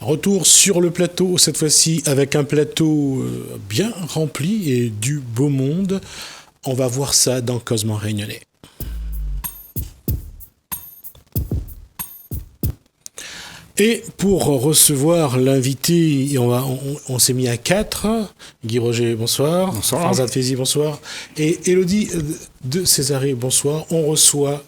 Retour sur le plateau, cette fois-ci avec un plateau bien rempli et du beau monde. On va voir ça dans Cosmo Réunionnais. Et pour recevoir l'invité, on s'est mis à 4. Guy Roger, bonsoir. Bonsoir. Farzad Fezi, bonsoir. Et Élodie de Césarée, bonsoir. On reçoit...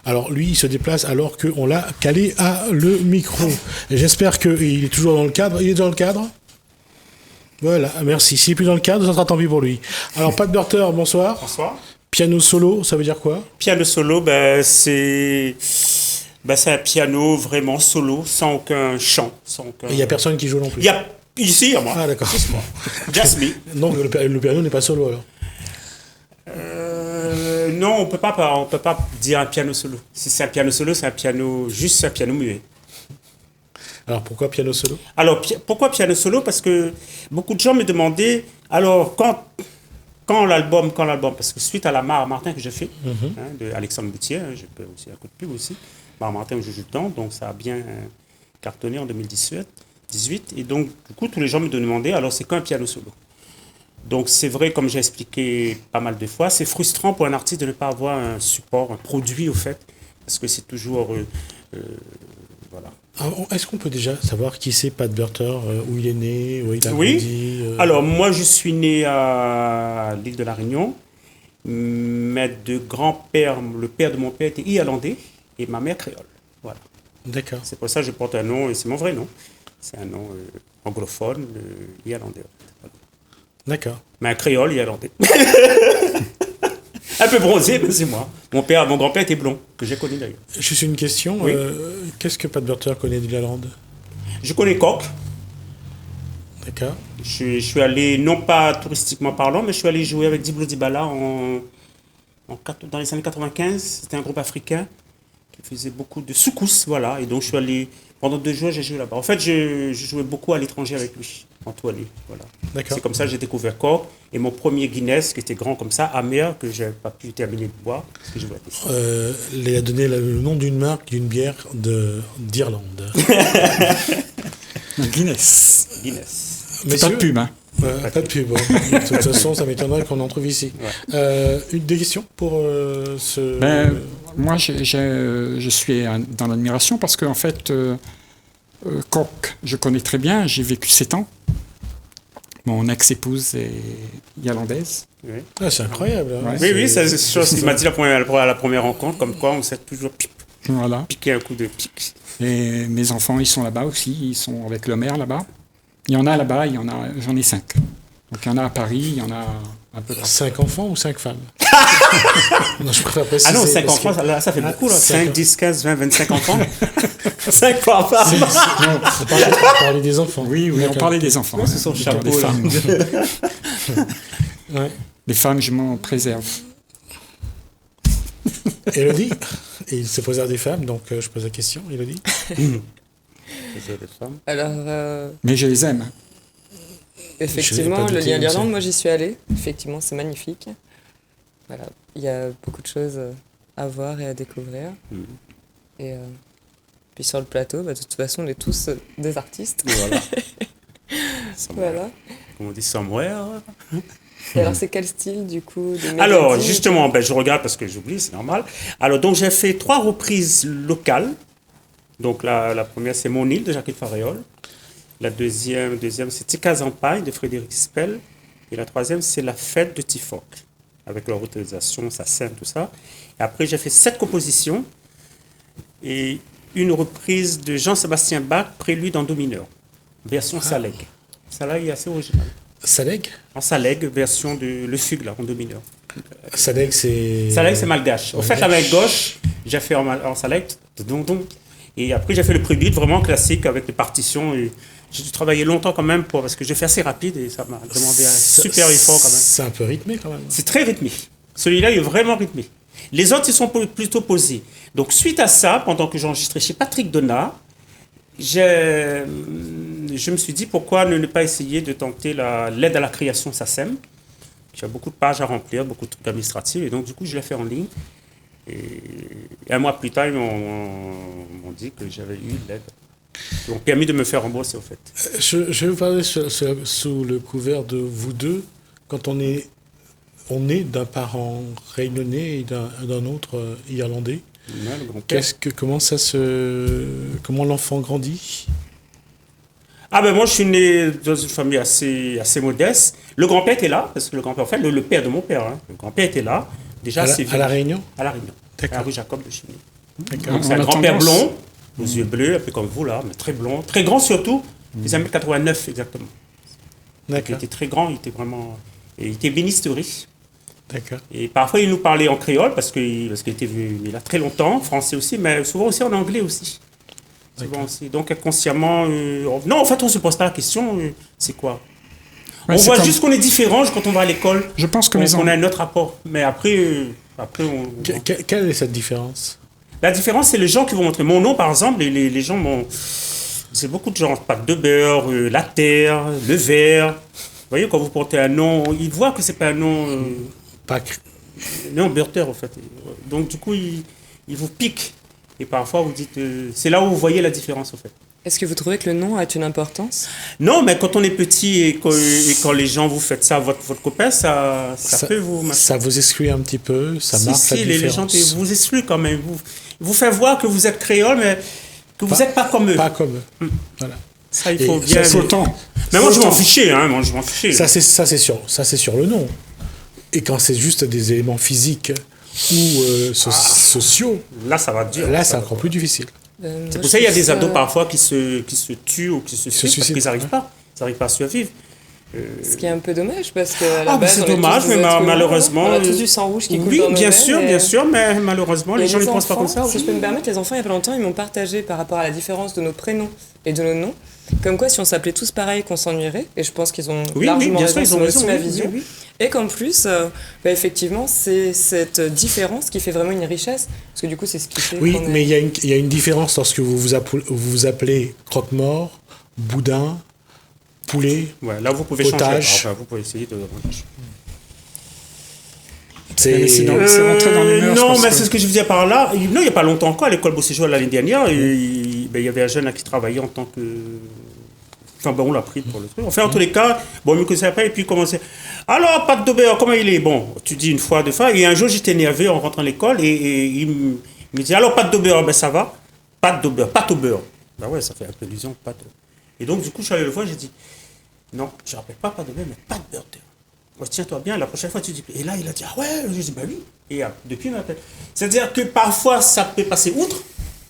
Alors lui, il se déplace alors qu'on l'a calé à le micro. Et j'espère qu'il est toujours dans le cadre. Il est dans le cadre ? Voilà, merci. S'il n'est plus dans le cadre, ça sera tant pis pour lui. Alors, Pat Burter, bonsoir. Bonsoir. Piano solo, ça veut dire quoi ? Piano solo, c'est un piano vraiment solo, sans aucun chant. Il n'y a personne qui joue non plus. Il y a ici, moi. Ah, d'accord. Just me. Donc, le piano n'est pas solo, alors ? Non, on peut pas dire un piano solo. Si c'est un piano solo, c'est un piano muet. Alors, pourquoi piano solo ? Alors, pourquoi piano solo ? Parce que beaucoup de gens me demandaient, alors, quand l'album, parce que suite à la Mare Martin que j'ai fait, de Alexandre Boutier, je peux aussi un coup de pub aussi, Mare Martin où je joue dedans, donc ça a bien cartonné en 2018, et donc, du coup, tous les gens me demandaient, alors, c'est quoi un piano solo ? Donc, c'est vrai, comme j'ai expliqué pas mal de fois, c'est frustrant pour un artiste de ne pas avoir un support, un produit, au fait, parce que c'est toujours... voilà. Alors, est-ce qu'on peut déjà savoir qui c'est Pat Burter, où il est né, où il a Oui. grandi Alors, moi, je suis né à l'île de la Réunion. Mais de grand-père, le père de mon père était irlandais et ma mère créole. Voilà. D'accord. C'est pour ça que je porte un nom, et c'est mon vrai nom. C'est un nom anglophone, irlandais. Voilà. D'accord. Mais un créole irlandais. Un peu bronzé, mais c'est moi. Mon grand-père était blond, que j'ai connu d'ailleurs. Juste une question. Oui. Qu'est-ce que Pat Burter connaît de l'Irlande ? Je connais Cork. D'accord. Je suis allé, non pas touristiquement parlant, mais je suis allé jouer avec Diblo Dibala dans les années 95. C'était un groupe africain qui faisait beaucoup de soukous, voilà. Et donc je suis allé, pendant 2 jours, j'ai joué là-bas. En fait, je jouais beaucoup à l'étranger avec lui, en tournée, voilà. D'accord. C'est comme ça que j'ai découvert Cork. Et mon premier Guinness, qui était grand comme ça, amer, que je n'ai pas pu terminer de boire, parce que je voulais tester. Il a donné le nom d'une marque, d'une bière d'Irlande. Guinness. Messieurs, Pas de pub, hein. Pas de pub. De toute façon, ça m'étonnerait qu'on en trouve ici. Ouais. Des questions pour ce... Moi, je suis dans l'admiration parce qu'en fait, Cork, je connais très bien. J'ai vécu 7 ans. Mon ex-épouse est irlandaise. Oui. Ah, c'est incroyable. Hein. Ouais. Oui, c'est une chose qu'il m'a dit à la première rencontre, comme quoi on s'est toujours Voilà. piqué un coup de pique. Et mes enfants, ils sont là-bas aussi. Ils sont avec leur mère là-bas. Il y en a là-bas, j'en ai 5. Donc il y en a à Paris, il y en a un peu partout. 5 enfants ou 5 femmes? Non, je préfère préciser. Ah non, 5 enfants, ça fait beaucoup, là. 5, 10, 15, 20, 25 enfants. 5 par femme. Non, on parlait des enfants. Oui, on parlait des enfants. C'est son chapeau, des là. femmes. Ouais. Les femmes, je m'en préserve. Élodie, et il se préserve des femmes, donc je pose la question, Élodie. Alors, Mais je les aime. effectivement, pas le douté, lien d'Irlande, ça. moi j'y suis allée. Effectivement, c'est magnifique. Voilà, il y a beaucoup de choses à voir et à découvrir. Et puis sur le plateau, de toute façon, on est tous des artistes. Voilà. Voilà. Comme on dit, somewhere. Et alors, c'est quel style du coup de Alors, mélodie justement, je regarde parce que j'oublie, c'est normal. Alors, donc, j'ai fait 3 reprises locales. Donc, la première, c'est Mon île de Jacques Faréol. La deuxième c'est Tika Zampagne de Frédéric Spell. Et la troisième, c'est La fête de Tifoc, avec leur autorisation, sa scène, tout ça. Et après, j'ai fait 7 compositions et une reprise de Jean-Sébastien Bach, Prélude en do mineur, version Saleg. Celle-là est assez originale. Saleg? En Saleg, version de Le Fugue, là, en do mineur. Saleg, c'est... Saleg, c'est malgache. Au fait, la main gauche, j'ai fait en Saleg, et après, j'ai fait le prélude vraiment classique avec les partitions. Et j'ai dû travailler longtemps quand même parce que j'ai fait assez rapide et ça m'a demandé un super effort quand même. C'est un peu rythmé quand même. C'est très rythmé. Celui-là, il est vraiment rythmé. Les autres, ils sont plutôt posés. Donc, suite à ça, pendant que j'enregistrais chez Patrick Donat, je me suis dit pourquoi ne pas essayer de tenter l'aide à la création SACEM. J'ai beaucoup de pages à remplir, beaucoup de trucs administratifs, et donc du coup je l'ai fait en ligne. Et un mois plus tard, ils m'ont dit que j'avais eu l'aide. qui m'ont permis de me faire rembourser, au fait. Je vais vous parler sous le couvert de vous deux. Quand on est d'un parent réunionnais et d'un autre irlandais, Ouais, le grand-père. comment l'enfant grandit? Ah ben moi je suis né dans une famille assez modeste. Le grand-père était là, parce que le grand-père, en fait, le père de mon père, hein, le grand-père était là. Déjà, À la Réunion? À La Réunion. D'accord. À la rue Jacob de Chimay. D'accord. Donc c'est un On a grand-père tendance- blond, aux yeux bleus, un peu comme vous là, mais très blond, très grand surtout. Il faisait 1m89 exactement. Il D'accord. était très grand, il était vraiment... Et il était bénisterie. D'accord. Et parfois il nous parlait en créole, parce qu'il était venu là très longtemps, français aussi, mais souvent aussi en anglais aussi. Souvent aussi. Donc inconsciemment... Non, en fait on ne se pose pas la question, c'est quoi? Ouais, On c'est voit comme- juste qu'on est différent quand on va à l'école. Je pense que On, mes on enfants... a un autre rapport. Mais après Quelle est cette différence? la différence, c'est les gens qui vont montrer. Mon nom, par exemple, les gens m'ont... C'est beaucoup de gens. Pâte de beurre, la terre, le verre. Vous voyez, quand vous portez un nom, ils voient que c'est pas un nom... Pas non, beurre-terre, en fait. Donc, du coup, ils vous piquent. Et parfois, vous dites... c'est là où vous voyez la différence, en fait. Est-ce que vous trouvez que le nom a une importance? Non, mais quand on est petit et quand les gens vous faites ça à votre copain, ça peut vous... Ça vous exclut un petit peu, ça marque Si, la les gens différence. vous excluent quand même. Vous fait voir que vous êtes créole, mais que vous n'êtes pas comme eux. Pas comme eux. Voilà. Ça, il Et faut ça, bien... Faut autant. Mais moi, je m'en Autant. fichais, hein. Moi, je m'en fichais. Ça c'est sur le nom. Et quand c'est juste des éléments physiques ou sociaux, Là, ça va dur. là c'est encore plus difficile. C'est pour ça qu'il y a des ados parfois qui se tuent ou qui se suicident parce suicident, qu'ils n'arrivent pas. Ils n'arrivent pas à survivre. Ce qui est un peu dommage parce que à la Ah, mais base, c'est on est dommage, tous des mais êtres humains. malheureusement, On a tous du sang rouge qui coule Oui, dans nos bien veines, sûr, mais malheureusement, les gens ne pensent pas comme ça. Si je peux me permettre, les enfants, il n'y a pas longtemps, ils m'ont partagé par rapport à la différence de nos prénoms et de nos noms. Comme quoi, si on s'appelait tous pareil, qu'on s'ennuierait. Et je pense qu'ils ont Oui, largement bien sûr, raison, ils ont c'est aussi raison. ma oui, vision. oui, oui. Et qu'en plus, effectivement, c'est cette différence qui fait vraiment une richesse. Parce que du coup, c'est ce qui fait Oui, qu'on est... mais il y a une différence lorsque vous appelez croque-mort, boudin, poulet. Ouais, là, vous pouvez Potage. changer. Enfin, vous pouvez essayer de... Mais c'est rentré dans les mœurs. non, parce mais que- c'est ce que je disais par là. Non, il n'y a pas longtemps encore, à l'école Beauséjour l'année dernière, il y avait un jeune là qui travaillait en tant que... Enfin, bon, on l'a pris pour le truc. Enfin, en tous les cas, bon, il me connaissait pas, et puis il commençait... Alors, pâte de beurre, comment il est? Bon, tu dis une fois, deux fois, et un jour, j'étais énervé en rentrant à l'école, et il me dit, alors, pâte de beurre, ben ça va. Pâte de beurre, pâte au beurre. Ben ouais, ça fait un peu illusion, pâte. Et donc, du coup, je suis allé le voir, j'ai dit, non, je ne rappelle pas pâte de beurre, mais pâte de beurre. Ouais, tiens-toi bien, la prochaine fois tu dis. Et là, il a dit, ah ouais, je dis, bah oui. Et depuis, il m'appelle. C'est-à-dire que parfois, ça peut passer outre.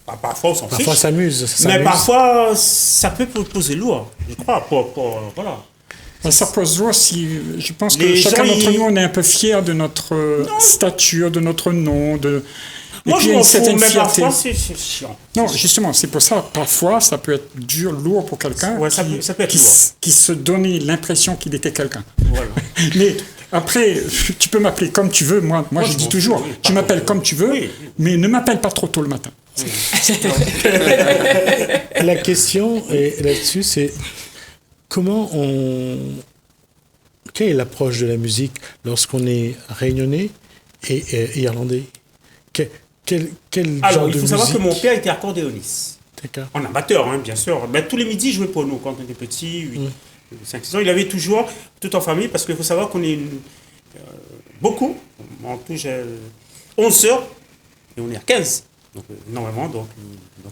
Bah, parfois, on s'en fiche. Parfois ça s'amuse. Mais parfois, ça peut poser lourd, je crois. Voilà. Ça pose lourd si... Je pense que Les chacun gens, d'entre ils- nous, on est un peu fier de notre stature, de notre nom, de... Et Moi, puis, je il y a m'en une fous, certaine mais fierté. parfois, c'est chiant. Non, justement, c'est pour ça, parfois, ça peut être dur, lourd pour quelqu'un Ouais, ça peut être lourd. qui se donnait l'impression qu'il était quelqu'un. Voilà. Mais après, tu peux m'appeler comme tu veux. Moi je je dis m'en toujours, fous, oui, tu m'appelles comme tu veux, Oui. mais ne m'appelle pas trop tôt le matin. La question là-dessus, c'est comment on... Quelle est l'approche de la musique lorsqu'on est réunionnais et irlandais? Quel Alors, genre il de faut savoir que musique? mon père était accordéoniste. D'accord. En amateur, hein, bien sûr. Mais tous les midis, il jouait pour nous quand on était petit, 5-6 ans. Il avait toujours, tout en famille, parce qu'il faut savoir qu'on est beaucoup. En tout, j'ai 11 sœurs, et on est à 15. Donc, normalement, donc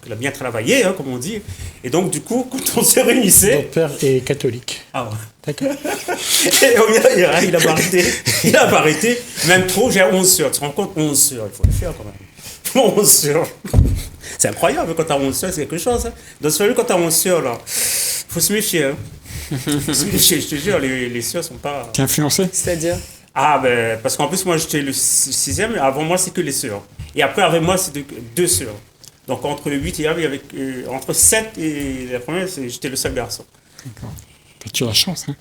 il a bien travaillé, hein, comme on dit. Et donc, du coup, quand on se réunissait... Votre père est catholique. Ah ouais. D'accord. Et il n'a pas arrêté. Il n'a pas arrêté. Même trop, j'ai 11 sœurs. Tu te rends compte? 11 sœurs, il faut le faire quand même. 11 sœurs. C'est incroyable quand t'as 11 sœurs, c'est quelque chose. Hein. Dans ce cas, quand t'as 11 sœurs, là, faut se méfier. Hein. Faut se méfier, je te jure, les sœurs sont pas... T'es influencé? C'est-à-dire, Ah, ben, parce qu'en plus, moi, j'étais le 6e. Avant moi, c'est que les sœurs. Et après, avec moi, c'est 2 sœurs. Donc, entre le 8 et il y avait entre 7 et la première, j'étais le seul garçon. D'accord. Tu as la chance, hein?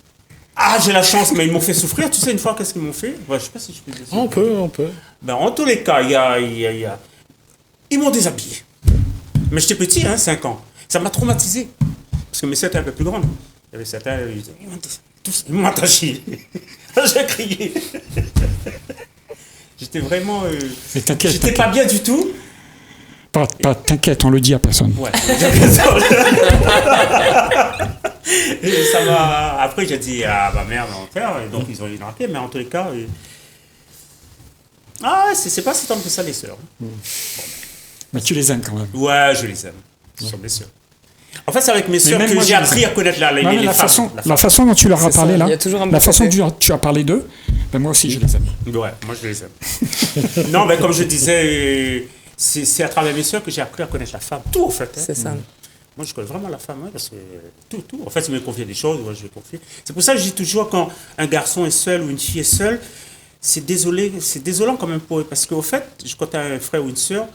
Ah, j'ai la chance, mais ils m'ont fait souffrir. Tu sais, une fois, qu'est-ce qu'ils m'ont fait? Ouais, je sais pas si je peux dire ça. On peut. Ben, en tous les cas, ils m'ont déshabillé. Mais j'étais petit, hein, 5 ans. Ça m'a traumatisé. Parce que mes sœurs étaient un peu plus grandes. Il y avait certains, ils m'ont attaché. J'ai crié. J'étais vraiment... Mais t'inquiète, j'étais pas bien du tout. T'inquiète, on le dit à personne. Ouais, j'ai raison. Et ça m'a... Après, j'ai dit à ma mère, à mon père, et donc ils ont rappelé, mais en tous les cas... Ah, c'est pas si tendre que ça, les sœurs. Mais tu les aimes quand même. Ouais, je les aime. Ce sont mes sœurs. En fait, c'est avec mes sœurs même que moi, j'ai je les appris aime. à connaître les La femmes. façon dont tu leur as C'est parlé ça, là, il y a toujours un la bon façon côté. dont tu as parlé d'eux, ben moi aussi je les aime. Ouais, moi je les aime. Non, mais comme je disais, c'est à travers mes sœurs que j'ai appris à connaître la femme. Tout, en fait. Hein. C'est ça. Moi, je connais vraiment la femme, hein, parce que tout. En fait, si me confie des choses, ouais, je vais confier. C'est pour ça que je dis toujours, quand un garçon est seul ou une fille est seule, c'est désolant quand même pour eux. Parce qu'au fait, quand tu as un frère ou une sœur,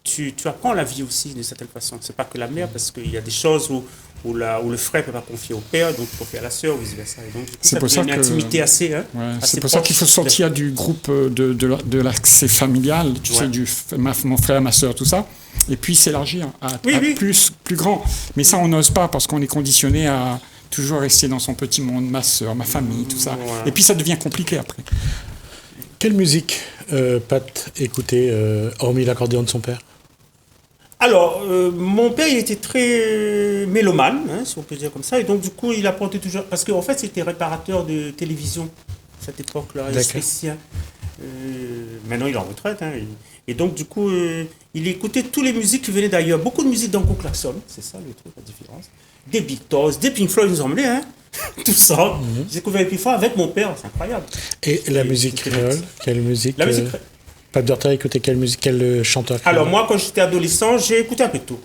tu apprends la vie aussi d'une certaine façon. C'est pas que la mère, parce qu'il y a des choses où le frère ne peut pas confier au père, donc confier à la sœur, ou vice-versa. Et donc, du coup, C'est ça pour devient ça une que- intimité assez. Hein, Ouais, assez c'est pour ça qu'il faut proche. sortir du groupe de l'accès familial, tu sais, mon frère, ma soeur, tout ça, et puis s'élargir à Oui. plus grand. Mais ça, on n'ose pas parce qu'on est conditionné à toujours rester dans son petit monde, ma soeur, ma famille, tout ça. Ouais. Et puis ça devient compliqué après. Quelle musique Pat écoutait, hormis l'accordéon de son père? Alors, mon père, il était très mélomane, hein, si on peut dire comme ça, et donc du coup, il apportait toujours... Parce qu'en fait, c'était réparateur de télévision, à cette époque-là, D'accord. électricien. Maintenant, il est en retraite, hein, et donc du coup, il écoutait toutes les musiques qui venaient d'ailleurs, beaucoup de musique d'Uncle Klaxon, c'est ça le truc, la différence. Des Beatles, des Pink Floyd, ils nous emmenaient, hein, tout ça. J'ai découvert les Pink Floyd avec mon père, c'est incroyable. Et la Et musique c'était créole? Quelle musique? La musique... Pat Dorter écoutait quelle musique? Quel chanteur créole? Alors moi, quand j'étais adolescent, j'ai écouté un peu de tout.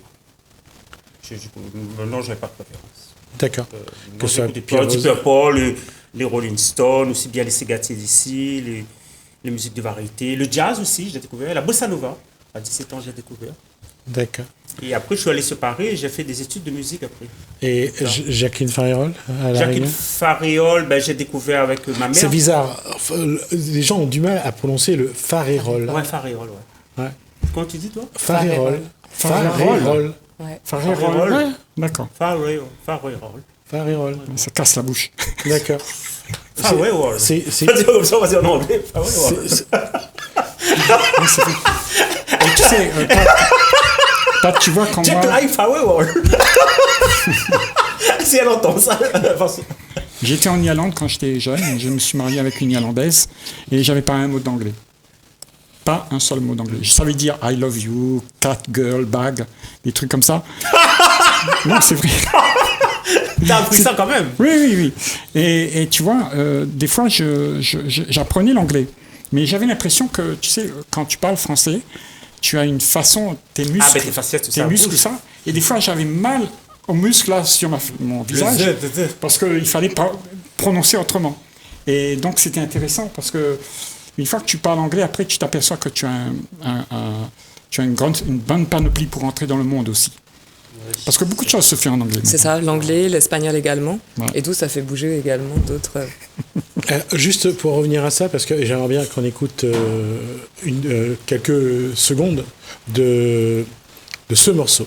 Maintenant, je n'avais pas de préférence. D'accord. Que Que ce soit Pierre Deep Rose. Purple, les Rolling Stones, aussi bien les Segatiers d'ici, les musiques de variété, le jazz aussi, j'ai découvert, la bossa nova, à 17 ans j'ai découvert. D'accord. Et après je suis allé se Paris et j'ai fait des études de musique après. Et Jacqueline Farérol à la Jacqueline Réunion? Faréol, ben, j'ai découvert avec ma mère. C'est bizarre. Les gens ont du mal à prononcer le Farérol. Ouais, Faréol, ouais. Ouais. Comment tu dis toi? Farérol. Farérol. Farérol. Ouais. Farérol. Ouais, d'accord. Faréol. Farérol. Ça casse la bouche. D'accord. Faréol. C'est On va dire comme ça, on va dire en anglais. Faréol. Et tu sais, Pat, tu vois quand Jack moi, Life Faréol. Si elle entend ça, j'étais en Irlande quand j'étais jeune, je me suis marié avec une Irlandaise et j'avais pas un mot d'anglais. Pas un seul mot d'anglais. Je savais dire I love you, cat, girl, bag, des trucs comme ça. Non, c'est vrai. t'as appris ça quand même. Oui. Et tu vois, des fois, j'apprenais l'anglais. Mais j'avais l'impression que, tu sais, quand tu parles français, tu as une façon, tes muscles, ben tes facettes, tout tes ça muscles, bouge. ça. Et des fois, j'avais mal aux muscles là sur mon visage parce qu'il fallait pas prononcer autrement. Et donc, c'était intéressant parce que une fois que tu parles anglais, après, tu t'aperçois que tu as une bonne panoplie pour entrer dans le monde aussi. Parce que beaucoup de choses se font en anglais. C'est ça, l'anglais, l'espagnol également. Ouais. Et tout, ça fait bouger également d'autres. Juste pour revenir à ça, parce que j'aimerais bien qu'on écoute quelques secondes de ce morceau.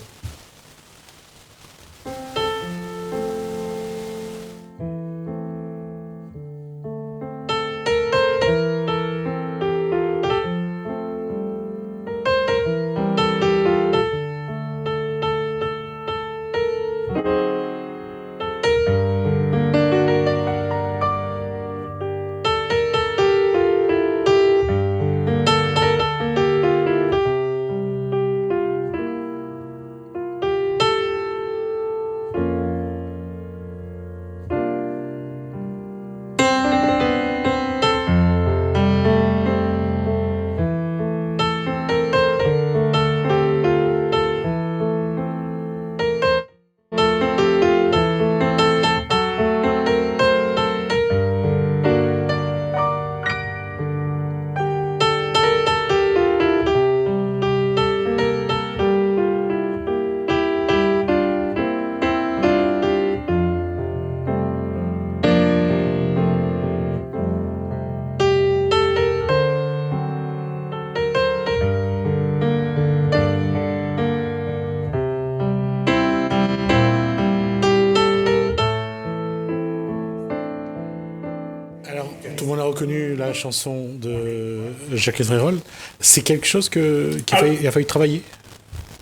Alors, tout le monde a reconnu la chanson de Jacqueline Farérol. C'est quelque chose qu'il a fallu travailler.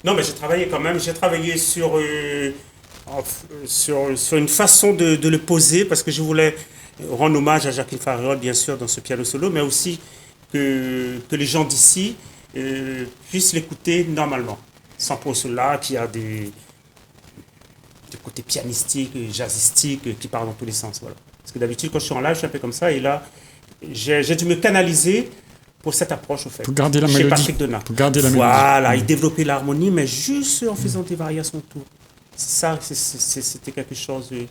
Non, mais j'ai travaillé quand même. J'ai travaillé sur une façon de le poser parce que je voulais rendre hommage à Jacqueline Farriol, bien sûr, dans ce piano solo, mais aussi que les gens d'ici puissent l'écouter normalement, sans pour cela qu'il y a des côtés pianistiques, jazzistiques qui partent dans tous les sens. Voilà. Parce que d'habitude, quand je suis en live, je suis un peu comme ça, et là, j'ai dû me canaliser pour cette approche, au fait. Pour garder la chez mélodie. Patrick Donat. Pour garder la Voilà, et développer l'harmonie, mais juste en faisant des variations autour. Ça, c'était quelque chose de...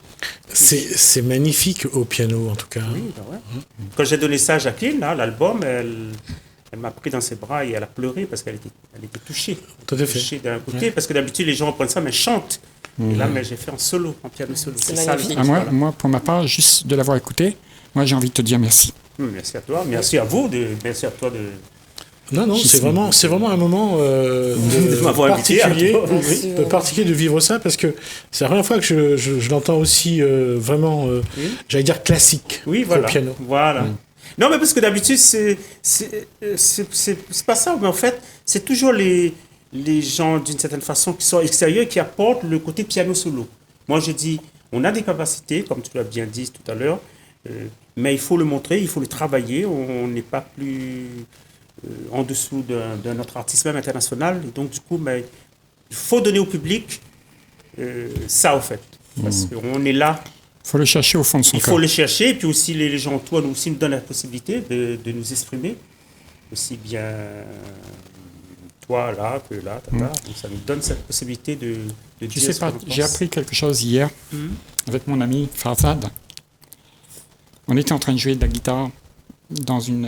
C'est magnifique au piano, en tout cas. Oui, ben ouais. Quand j'ai donné ça à Jacqueline, là, l'album, elle m'a pris dans ses bras et elle a pleuré parce qu'elle était touchée. Tout à fait. Touchée d'un côté, parce que d'habitude, les gens prennent ça, mais chantent. Et là, mais j'ai fait en solo, en piano solo. C'est ça, magnifique. voilà. Moi, pour ma part, juste de l'avoir écouté, moi j'ai envie de te dire merci. Merci à toi, merci à vous, merci à toi de... Non, c'est vraiment un moment De m'avoir invité, particulier de vivre ça, parce que c'est la première fois que je l'entends aussi vraiment, j'allais dire classique, Oui, voilà. au piano. Voilà. Non, mais parce que d'habitude, c'est pas ça, mais en fait, c'est toujours les gens, d'une certaine façon, qui sont extérieurs, qui apportent le côté piano solo. Moi, je dis, on a des capacités, comme tu l'as bien dit tout à l'heure, mais il faut le montrer, il faut le travailler, on n'est pas plus en dessous d'un autre artiste, même international, et donc, du coup, mais, il faut donner au public ça, au fait, parce qu'on est là. Il faut le chercher au fond de son Il cœur. faut le chercher, et puis aussi les gens autour nous aussi nous donnent la possibilité de nous exprimer, aussi bien toi là que là, donc ça nous donne cette possibilité de Tu dire sais ce pas, qu'on pense. j'ai appris quelque chose hier avec mon ami Farzad. On était en train de jouer de la guitare dans une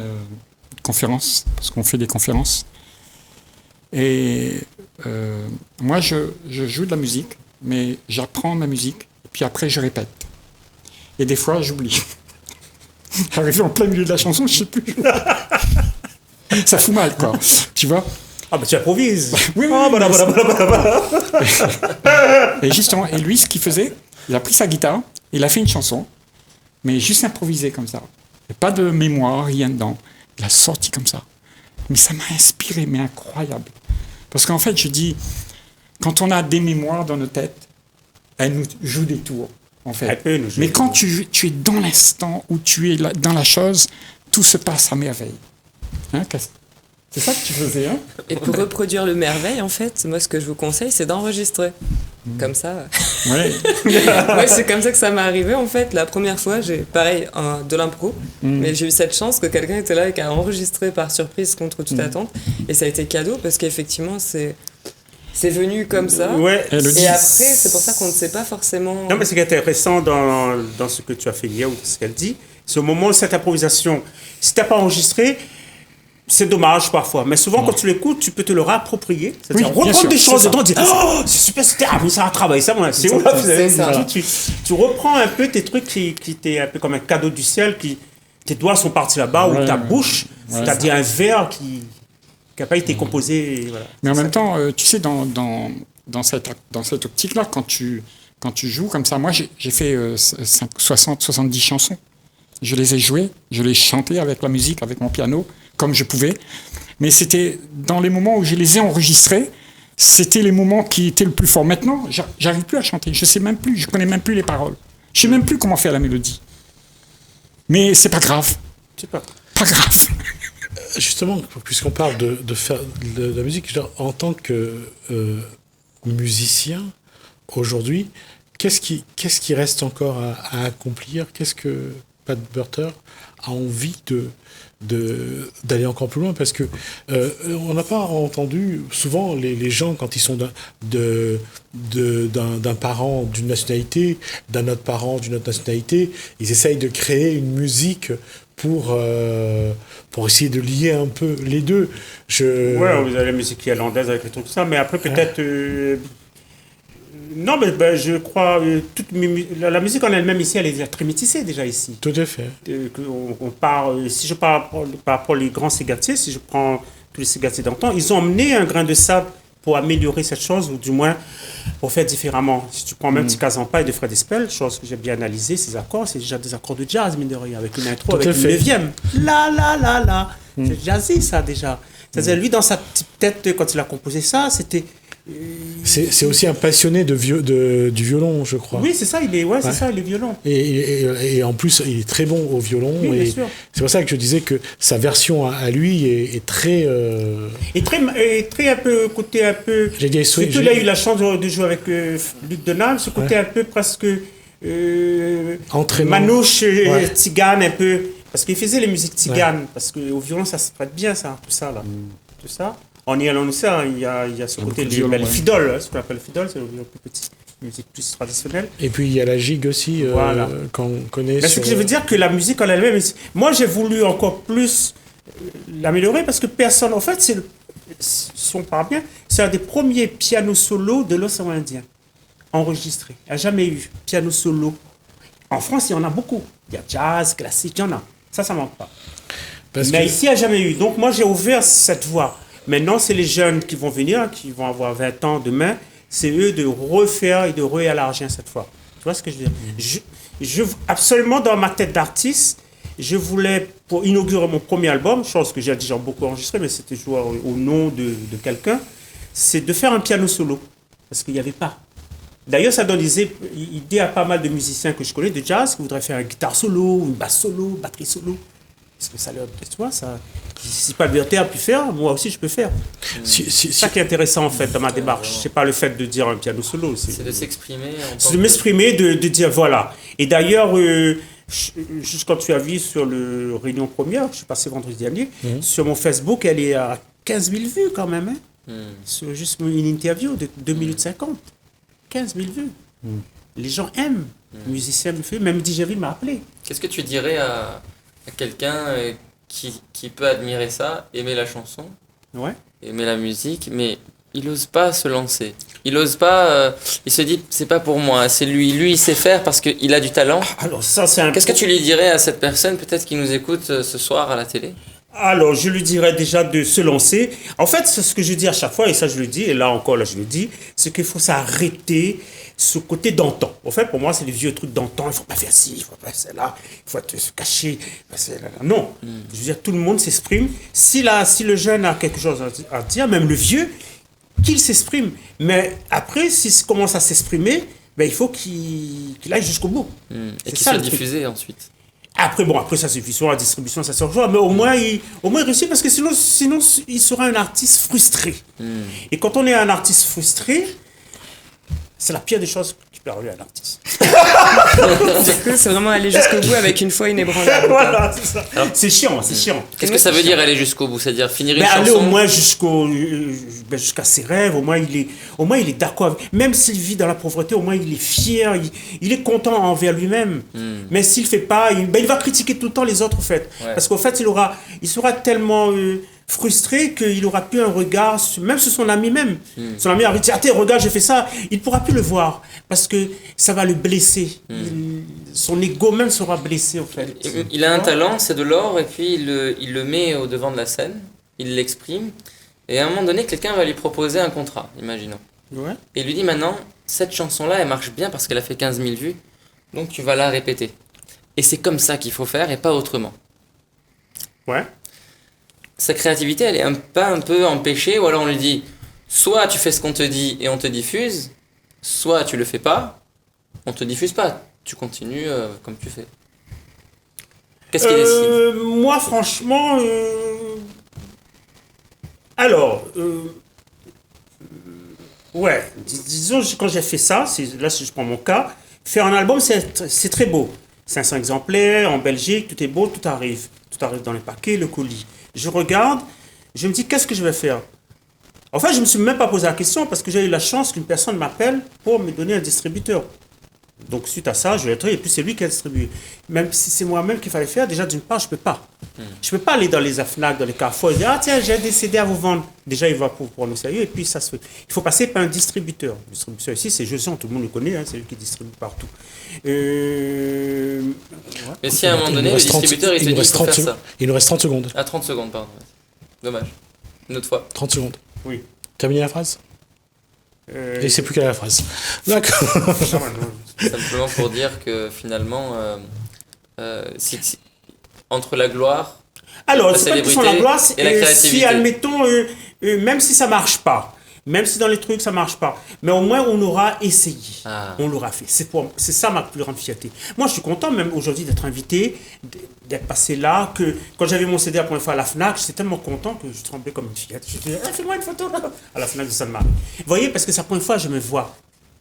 conférence, parce qu'on fait des conférences. Et moi, je joue de la musique, mais j'apprends ma musique, et puis après, je répète. Et des fois, j'oublie. Arrivé en plein milieu de la chanson, je sais plus. Ça fout mal, quoi. Tu vois? Ah, bah tu improvises. Oui, oui, Ah, oui, voilà. Et justement, et lui, ce qu'il faisait, il a pris sa guitare, il a fait une chanson, mais juste improvisé comme ça. Et pas de mémoire, rien dedans. Il a sorti comme ça. Mais ça m'a inspiré, mais incroyable. Parce qu'en fait, je dis, quand on a des mémoires dans nos têtes, elles nous jouent des tours, en fait. Elle peut nous jouer Mais des quand tours. tu es dans l'instant où tu es dans la chose, tout se passe à merveille. Hein, c'est ça que tu faisais, hein? Et pour reproduire le merveille, en fait, moi, ce que je vous conseille, c'est d'enregistrer. Comme ça. Ouais. Ouais, c'est comme ça que ça m'est arrivé, en fait. La première fois, j'ai, pareil, de l'impro, mais j'ai eu cette chance que quelqu'un était là et qui a enregistré par surprise contre toute attente. Et ça a été cadeau parce qu'effectivement, c'est venu comme ça. Ouais. Et après, c'est pour ça qu'on ne sait pas forcément... Non, mais ce qui est intéressant dans ce que tu as fait hier, ou ce qu'elle dit, c'est au moment de cette improvisation. Si tu n'as pas enregistré, c'est dommage parfois. Mais souvent, quand tu l'écoutes, tu peux te le réapproprier. C'est-à-dire Oui, bien reprendre sûr, des choses c'est dedans, ça. dire oh, c'est super, c'était mais ça a travaillé ça. Moi, c'est ça. tu reprends un peu tes trucs qui étaient un peu comme un cadeau du ciel, tes doigts sont partis là-bas, ou ta bouche, c'est-à-dire un verre qui n'a pas été composé. Et voilà. Mais en même temps, tu sais, dans cette optique-là, quand tu joues comme ça, moi j'ai fait 70 chansons. Je les ai jouées, je les chantais avec la musique, avec mon piano, comme je pouvais. Mais c'était dans les moments où je les ai enregistrés, c'était les moments qui étaient le plus forts. Maintenant, j'arrive plus à chanter, je sais même plus, je connais même plus les paroles. Je sais même plus comment faire la mélodie. Mais c'est pas grave. C'est pas. Pas grave. Justement, puisqu'on parle de faire de la musique, genre, en tant que musicien, aujourd'hui, qu'est-ce qui reste encore à accomplir? Qu'est-ce que Pat Burter a envie d'aller encore plus loin? Parce que on n'a pas entendu souvent les gens, quand ils sont d'un parent d'une nationalité, d'un autre parent d'une autre nationalité, ils essayent de créer une musique pour essayer de lier un peu les deux. Ouais, vous avez la musique irlandaise avec les trucs, tout ça, mais après peut-être... Non, mais je crois la musique en elle-même ici, elle est très métissée déjà ici. Tout à fait. Si je parle par rapport aux grands cégatiers, si je prends tous les cégatiers d'antan, ils ont emmené un grain de sable pour améliorer cette chose, ou du moins pour faire différemment. Si tu prends même petit Kazampa et de Fred Espel, chose que j'ai bien analysé, ces accords, c'est déjà des accords de jazz, mine de rien, avec une intro, avec une neuvième. C'est jazzy, ça, déjà. C'est-à-dire, lui, dans sa petite tête, quand il a composé ça, c'était C'est aussi un passionné du violon, je crois. Oui, c'est ça, c'est ça, il est violon. Et en plus, il est très bon au violon. Oui, et bien sûr. c'est pour ça que je disais que sa version à lui est très... Et très un peu, côté un peu... J'ai dit, Surtout, il a eu la chance de jouer avec Luc Donald, ce côté un peu presque... entraînant. Manouche, tzigane un peu. Parce qu'il faisait les musiques tziganes. Parce qu'au violon, ça se prête bien, ça, tout ça, là. Tout ça. En Irlande aussi, il y a ce côté beaucoup de violon, le fiddle, ce qu'on appelle le fiddle, c'est le violon plus petit, musique plus traditionnelle. Et puis il y a la gigue aussi, Voilà. qu'on connaît. Mais ce que je veux dire, que la musique en elle-même, moi j'ai voulu encore plus l'améliorer parce que personne, en fait, si on parle bien, c'est un des premiers pianos solo de l'océan Indien enregistré. Il n'y a jamais eu piano solo. En France, il y en a beaucoup. Il y a jazz, classique, il y en a. Ça manque pas. Mais ici, il n'y a jamais eu. Donc moi, j'ai ouvert cette voie. Maintenant, c'est les jeunes qui vont venir, qui vont avoir 20 ans demain. C'est eux de refaire et de réélargir cette fois. Tu vois ce que je veux dire? Absolument, dans ma tête d'artiste, je voulais, pour inaugurer mon premier album, chose que j'ai déjà beaucoup enregistré, mais c'était joué au nom de quelqu'un, c'est de faire un piano solo. Parce qu'il n'y avait pas. D'ailleurs, ça donne des idées à pas mal de musiciens que je connais de jazz qui voudraient faire un guitare solo, une basse solo, batterie solo. Parce que ça leur... Tu vois, ça... Si pas Berthe a pu faire, moi aussi je peux faire. C'est ça qui est intéressant en fait dans ma démarche. C'est pas le fait de dire un piano solo. C'est de s'exprimer. C'est de m'exprimer, de dire voilà. Et d'ailleurs, juste quand tu as vu sur le Réunion Première, je suis passé vendredi dernier, sur mon Facebook, elle est à 15 000 vues quand même. Hein, sur juste une interview de 2 minutes 50. 15 000 vues. Les gens aiment. Le musicien me fait, même Djavil m'a appelé. Qu'est-ce que tu dirais à quelqu'un qui peut admirer ça, aimer la chanson, aimer la musique, mais il n'ose pas se lancer. Il n'ose pas, il se dit, c'est pas pour moi, c'est lui. Lui, il sait faire parce qu'il a du talent. Alors, ça, c'est Qu'est-ce que tu lui dirais à cette personne, peut-être qui nous écoute ce soir à la télé? Alors, je lui dirais déjà de se lancer. En fait, c'est ce que je dis à chaque fois, et ça je le dis, et là encore, là je le dis, c'est qu'il faut s'arrêter ce côté d'antan. En fait, pour moi, c'est les vieux trucs d'antan. Il ne faut pas faire ci, il ne faut pas faire là, il faut se cacher. Non, je veux dire, tout le monde s'exprime. Si le jeune a quelque chose à dire, même le vieux, qu'il s'exprime. Mais après, s'il commence à s'exprimer, ben, il faut qu'il aille jusqu'au bout. Et qu'il soit diffusé ensuite. Après, ça suffit. Sur la distribution, ça se rejoint. Mais au moins, il réussit parce que sinon, il sera un artiste frustré. Et quand on est un artiste frustré, c'est la pire des choses qui peut arriver à un artiste. C'est vraiment aller jusqu'au bout avec une foi inébranlable. Voilà, c'est ça. Alors, c'est chiant. Qu'est-ce que ça veut dire aller jusqu'au bout? C'est-à-dire finir une chanson? Aller au moins jusqu'à ses rêves, au moins il est d'accord avec... Même s'il vit dans la pauvreté, au moins il est fier, il est content envers lui-même. Mais s'il ne fait pas, il va critiquer tout le temps les autres, en fait. Ouais. Parce qu'en fait, il sera tellement... frustré qu'il n'aura plus un regard, même sur son ami même. Son ami a dit, ah, regarde, j'ai fait ça. Il ne pourra plus le voir parce que ça va le blesser. Son ego même sera blessé, en fait. Il a un talent, c'est de l'or, et puis il le met au devant de la scène, il l'exprime, et à un moment donné, quelqu'un va lui proposer un contrat, imaginons. Ouais. Et il lui dit maintenant, cette chanson-là, elle marche bien parce qu'elle a fait 15 000 vues, donc tu vas la répéter. Et c'est comme ça qu'il faut faire, et pas autrement. Ouais. Sa créativité, elle est pas un peu empêchée, ou alors on lui dit, soit tu fais ce qu'on te dit et on te diffuse, soit tu le fais pas, on te diffuse pas, tu continues comme tu fais. Qu'est-ce qui décide? Moi, franchement, alors, disons, quand j'ai fait ça, là si je prends mon cas, faire un album, c'est très beau. 500 exemplaires, en Belgique, tout est beau, tout arrive dans les paquets, le colis. Je regarde, je me dis, qu'est-ce que je vais faire? En fait, je ne me suis même pas posé la question parce que j'ai eu la chance qu'une personne m'appelle pour me donner un distributeur. Donc, suite à ça, je vais être, et puis c'est lui qui a distribué. Même si c'est moi-même qu'il fallait faire, déjà, d'une part, je ne peux pas. Je ne peux pas aller dans les AFNAC, dans les Carrefour et dire, ah tiens, j'ai des CD à vous vendre. Déjà, il va prendre au sérieux, et puis ça se fait. Il faut passer par un distributeur. Le distributeur ici, c'est Joson, tout le monde le connaît, hein, c'est lui qui distribue partout. Mais si à un moment donné, le distributeur, il te dit qu'il faut faire ça. Il nous reste 30 secondes. Ah, 30 secondes, pardon. Dommage. Une autre fois. 30 secondes. Oui. Terminez la phrase Et c'est plus qu'à la phrase. D'accord. Simplement pour dire que finalement, entre la gloire, alors, la c'est pas célébrité la gloire, et la créativité. si, admettons, même si ça marche pas, Même si dans les trucs, ça marche pas. Mais au moins, on aura essayé. Ah. On l'aura fait. C'est ça ma plus grande fierté. Moi, je suis content même aujourd'hui d'être invité, d'être passé là. Que quand j'avais mon CD la première fois à la FNAC, j'étais tellement content que je tremblais comme une fillette. Je disais, fais-moi une photo là, à la FNAC de Sainte-Marie. Vous voyez, parce que c'est la première fois que je me vois.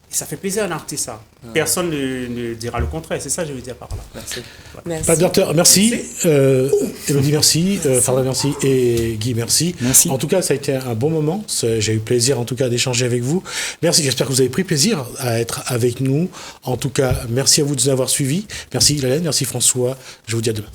Et ça fait plaisir à un artiste, ça. Personne ne dira le contraire. C'est ça que je veux dire par là. Merci. Merci. Pas de docteur, merci. Élodie, merci. Farda, merci. Et Guy, merci. Merci. En tout cas, ça a été un bon moment. J'ai eu plaisir, en tout cas, d'échanger avec vous. Merci. J'espère que vous avez pris plaisir à être avec nous. En tout cas, merci à vous de nous avoir suivis. Merci Hélène, merci François. Je vous dis à demain.